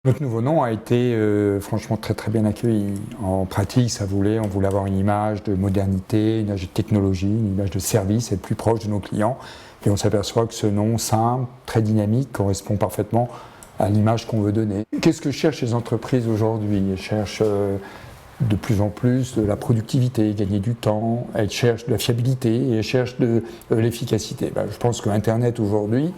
Notre nouveau nom a été franchement très bien accueilli. En pratique, on voulait avoir une image de modernité, une image de technologie, une image de service, être plus proche de nos clients. Et on s'aperçoit que ce nom simple, très dynamique, correspond parfaitement à l'image qu'on veut donner. Qu'est-ce que cherchent les entreprises aujourd'hui? Elles cherchent de plus en plus de la productivité, gagner du temps, elles cherchent de la fiabilité et elles cherchent de l'efficacité. Je pense que Internet aujourd'hui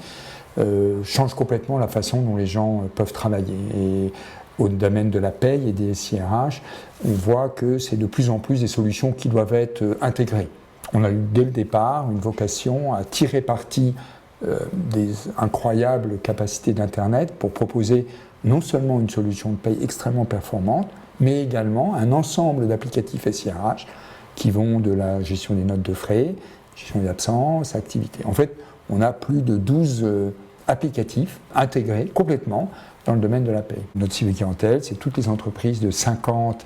change complètement la façon dont les gens peuvent travailler. Et au domaine de la paye et des SIRH, on voit que c'est de plus en plus des solutions qui doivent être intégrées. On a eu dès le départ une vocation à tirer parti des incroyables capacités d'Internet pour proposer non seulement une solution de paye extrêmement performante, mais également un ensemble d'applicatifs SIRH qui vont de la gestion des notes de frais, gestion des absences, activités. En fait, on a plus de 12 applicatifs intégrés complètement dans le domaine de la paie. Notre cible clientèle, c'est toutes les entreprises de 50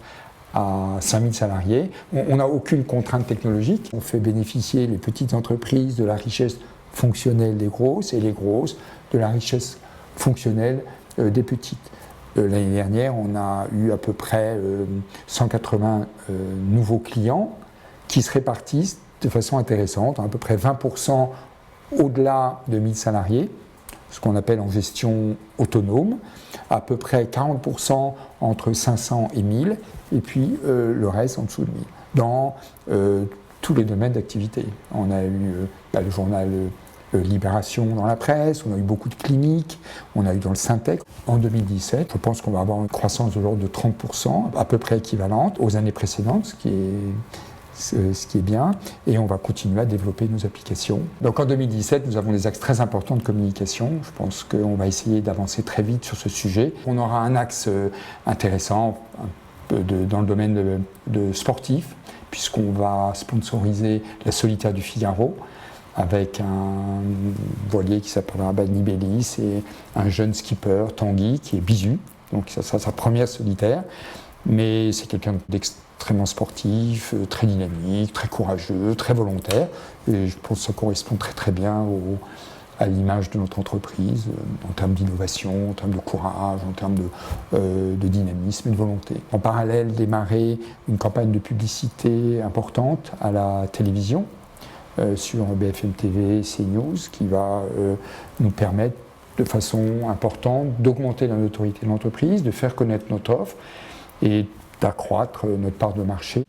à 5000 salariés. On n'a aucune contrainte technologique. On fait bénéficier les petites entreprises de la richesse fonctionnelle des grosses et les grosses de la richesse fonctionnelle des petites. L'année dernière, on a eu à peu près 180 nouveaux clients qui se répartissent de façon intéressante, à peu près 20% au-delà de 1000 salariés, ce qu'on appelle en gestion autonome, à peu près 40% entre 500 et 1000, et puis le reste en dessous de 1000, dans tous les domaines d'activité. On a eu le journal Libération dans la presse, on a eu beaucoup de cliniques, on a eu dans le Syntec. En 2017, je pense qu'on va avoir une croissance de l'ordre de 30%, à peu près équivalente aux années précédentes, ce qui est bien, et on va continuer à développer nos applications. Donc en 2017, nous avons des axes très importants de communication. Je pense qu'on va essayer d'avancer très vite sur ce sujet. On aura un axe intéressant dans le domaine de sportif, puisqu'on va sponsoriser la Solitaire du Figaro avec un voilier qui s'appellera Nibélis et un jeune skipper, Tanguy, qui est Bisu. Donc ça sera sa première solitaire. Mais c'est quelqu'un d'extrêmement sportif, très dynamique, très courageux, très volontaire. Et je pense que ça correspond très bien à l'image de notre entreprise, en termes d'innovation, en termes de courage, en termes de dynamisme et de volonté. En parallèle, démarrer une campagne de publicité importante à la télévision, sur BFM TV, CNews, qui va nous permettre de façon importante d'augmenter la notoriété de l'entreprise, de faire connaître notre offre et d'accroître notre part de marché.